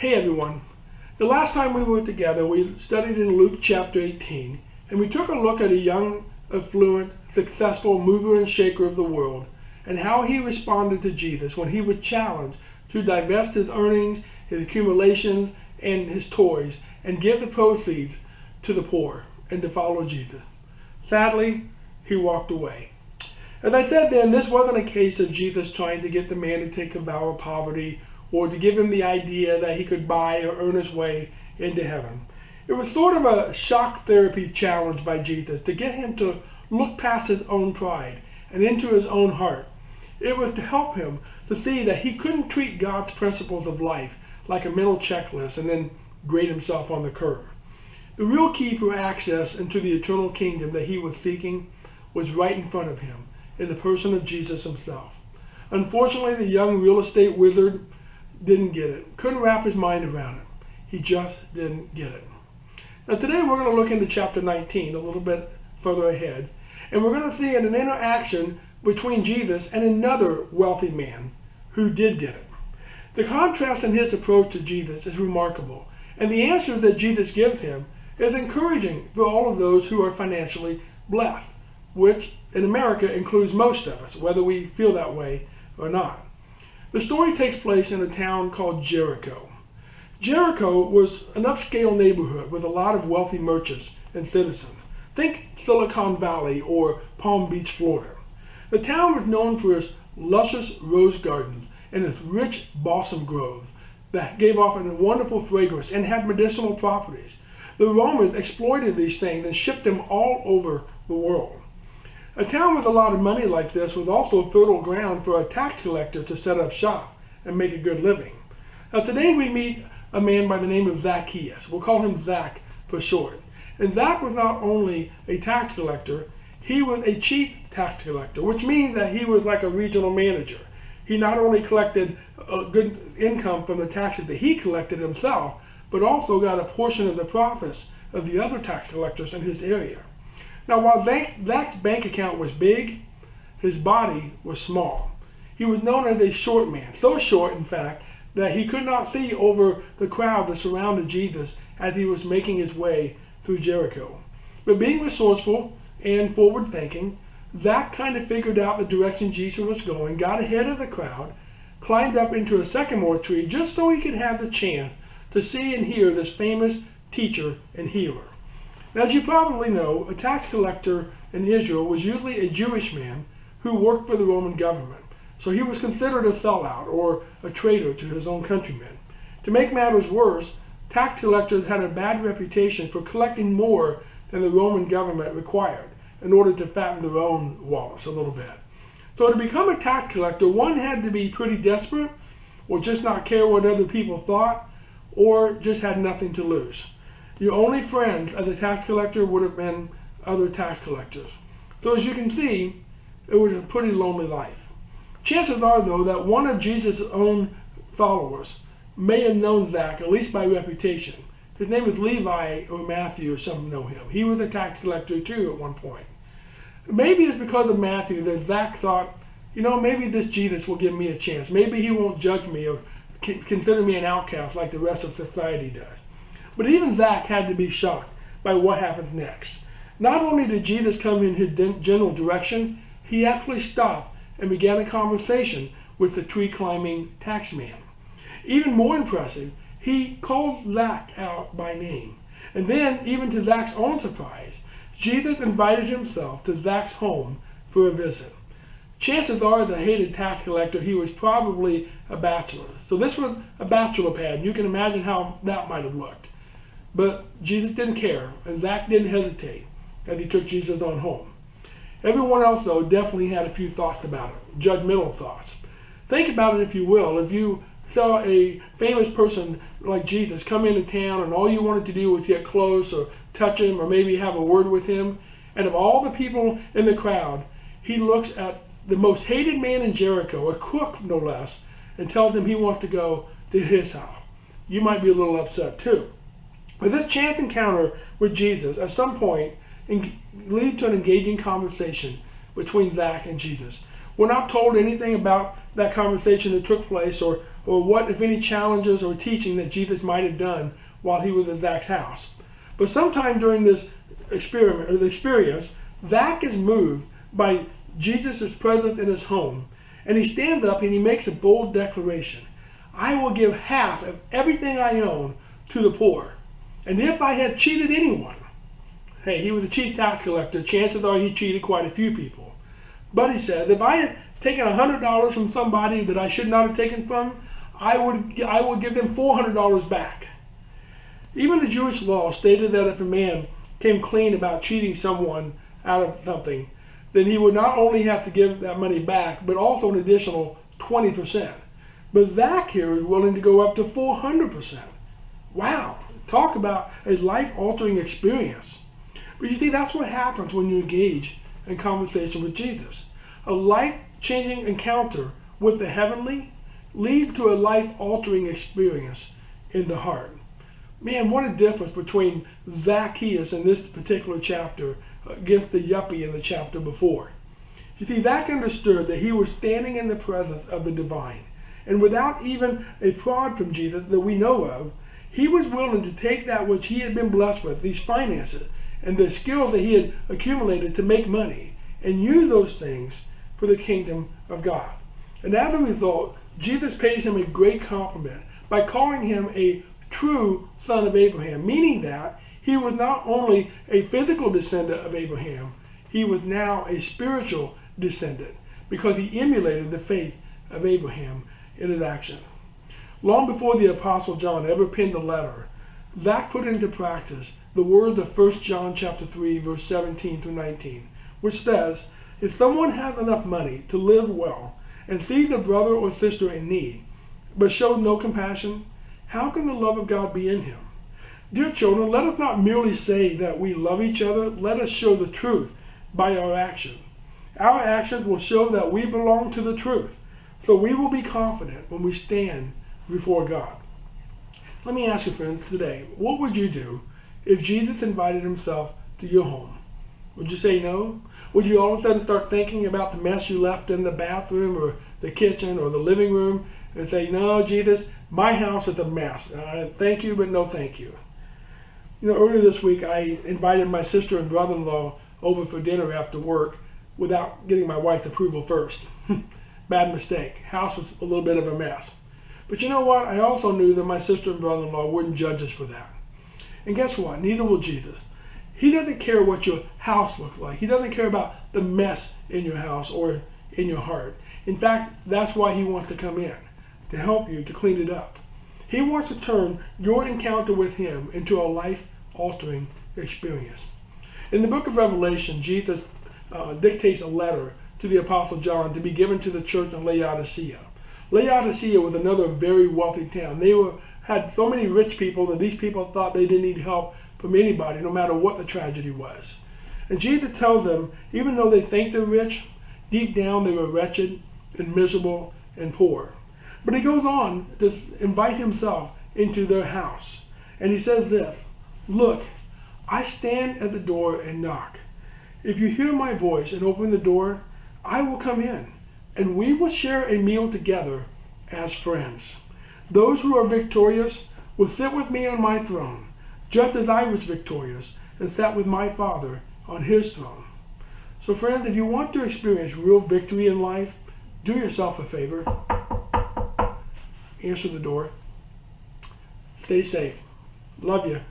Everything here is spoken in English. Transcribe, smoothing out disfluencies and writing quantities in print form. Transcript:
Hey everyone, the last time we were together we studied in Luke chapter 18 and we took a look at a young, affluent, successful mover and shaker of the world and how he responded to Jesus when he was challenged to divest his earnings, his accumulations, and his toys and give the proceeds to the poor and to follow Jesus. Sadly, he walked away. As I said then, this wasn't a case of Jesus trying to get the man to take a vow of poverty or to give him the idea that he could buy or earn his way into heaven. It was sort of a shock therapy challenge by Jesus to get him to look past his own pride and into his own heart. It was to help him to see that he couldn't treat God's principles of life like a mental checklist and then grade himself on the curve. The real key for access into the eternal kingdom that he was seeking was right in front of him, in the person of Jesus himself. Unfortunately, the young real estate wizard didn't get it, couldn't wrap his mind around it. He just didn't get it. Now today we're going to look into chapter 19, a little bit further ahead, and we're going to see an interaction between Jesus and another wealthy man who did get it. The contrast in his approach to Jesus is remarkable, and the answer that Jesus gives him is encouraging for all of those who are financially blessed, which in America includes most of us, whether we feel that way or not. The story takes place in a town called Jericho. Jericho was an upscale neighborhood with a lot of wealthy merchants and citizens. Think Silicon Valley or Palm Beach, Florida. The town was known for its luscious rose gardens and its rich balsam groves that gave off a wonderful fragrance and had medicinal properties. The Romans exploited these things and shipped them all over the world. A town with a lot of money like this was also fertile ground for a tax collector to set up shop and make a good living. Now today we meet a man by the name of Zacchaeus. We'll call him Zach for short. And Zach was not only a tax collector, he was a chief tax collector, which means that he was like a regional manager. He not only collected a good income from the taxes that he collected himself, but also got a portion of the profits of the other tax collectors in his area. Now, while Zach's bank account was big, his body was small. He was known as a short man, so short, in fact, that he could not see over the crowd that surrounded Jesus as he was making his way through Jericho. But being resourceful and forward-thinking, Zach kind of figured out the direction Jesus was going, got ahead of the crowd, climbed up into a sycamore tree just so he could have the chance to see and hear this famous teacher and healer. Now, as you probably know, a tax collector in Israel was usually a Jewish man who worked for the Roman government. So he was considered a sellout or a traitor to his own countrymen. To make matters worse, tax collectors had a bad reputation for collecting more than the Roman government required in order to fatten their own wallets a little bit. So to become a tax collector, one had to be pretty desperate, or just not care what other people thought, or just had nothing to lose. Your only friends as a tax collector would have been other tax collectors. So as you can see, it was a pretty lonely life. Chances are, though, that one of Jesus' own followers may have known Zach, at least by reputation. His name was Levi or Matthew, or some know him. He was a tax collector too at one point. Maybe it's because of Matthew that Zach thought, maybe this Jesus will give me a chance. Maybe he won't judge me or consider me an outcast like the rest of society does. But even Zach had to be shocked by what happens next. Not only did Jesus come in his general direction, he actually stopped and began a conversation with the tree-climbing taxman. Even more impressive, he called Zach out by name. And then, even to Zach's own surprise, Jesus invited himself to Zach's home for a visit. Chances are the hated tax collector, he was probably a bachelor. So this was a bachelor pad, and you can imagine how that might have looked. But Jesus didn't care, and Zach didn't hesitate as he took Jesus on home. Everyone else, though, definitely had a few thoughts about it, judgmental thoughts. Think about it if you will. If you saw a famous person like Jesus come into town and all you wanted to do was get close or touch him or maybe have a word with him, and of all the people in the crowd, he looks at the most hated man in Jericho, a crook no less, and tells him he wants to go to his house. You might be a little upset too. But this chance encounter with Jesus at some point leads to an engaging conversation between Zach and Jesus. We're not told anything about that conversation that took place or or what, if any, challenges or teaching that Jesus might have done while he was at Zach's house. But sometime during this experience, Zach is moved by Jesus' presence in his home, and he stands up and he makes a bold declaration. I will give half of everything I own to the poor. And if I had cheated anyone, hey, he was a chief tax collector, chances are he cheated quite a few people. But he said, if I had taken $100 from somebody that I should not have taken from, I would give them $400 back. Even the Jewish law stated that if a man came clean about cheating someone out of something, then he would not only have to give that money back, but also an additional 20%. But Zach here is willing to go up to 400%. Wow, talk about a life-altering experience. But you see, that's what happens when you engage in conversation with Jesus. A life-changing encounter with the heavenly leads to a life-altering experience in the heart. Man, what a difference between Zacchaeus in this particular chapter against the yuppie in the chapter before. You see, Zach understood that he was standing in the presence of the divine. And without even a prod from Jesus that we know of, he was willing to take that which he had been blessed with, these finances, and the skills that he had accumulated to make money, and use those things for the kingdom of God. And as a result, Jesus pays him a great compliment by calling him a true son of Abraham, meaning that he was not only a physical descendant of Abraham, he was now a spiritual descendant because he emulated the faith of Abraham in his action. Long before the Apostle John ever penned a letter, Zach put into practice the words of 1 John chapter 3, verse 17 through 19, which says, if someone has enough money to live well and sees a brother or sister in need, but shows no compassion, how can the love of God be in him? Dear children, let us not merely say that we love each other, let us show the truth by our action. Our actions will show that we belong to the truth, so we will be confident when we stand before God. Let me ask you, friends, today, what would you do if Jesus invited himself to your home? Would you say no? Would you all of a sudden start thinking about the mess you left in the bathroom or the kitchen or the living room and say, no, Jesus, my house is a mess. Thank you, but no thank you. You know, earlier this week, I invited my sister and brother-in-law over for dinner after work without getting my wife's approval first. Bad mistake. House was a little bit of a mess. But you know what? I also knew that my sister and brother-in-law wouldn't judge us for that. And guess what? Neither will Jesus. He doesn't care what your house looks like. He doesn't care about the mess in your house or in your heart. In fact, that's why he wants to come in, to help you, to clean it up. He wants to turn your encounter with him into a life-altering experience. In the book of Revelation, Jesus dictates a letter to the Apostle John to be given to the church in Laodicea. Laodicea was another very wealthy town. They had so many rich people that these people thought they didn't need help from anybody, no matter what the tragedy was. And Jesus tells them, even though they think they're rich, deep down they were wretched and miserable and poor. But he goes on to invite himself into their house. And he says this, look, I stand at the door and knock. If you hear my voice and open the door, I will come in, and we will share a meal together as friends. Those who are victorious will sit with me on my throne, just as I was victorious and sat with my Father on his throne. So friends, if you want to experience real victory in life, do yourself a favor. Answer the door. Stay safe. Love you.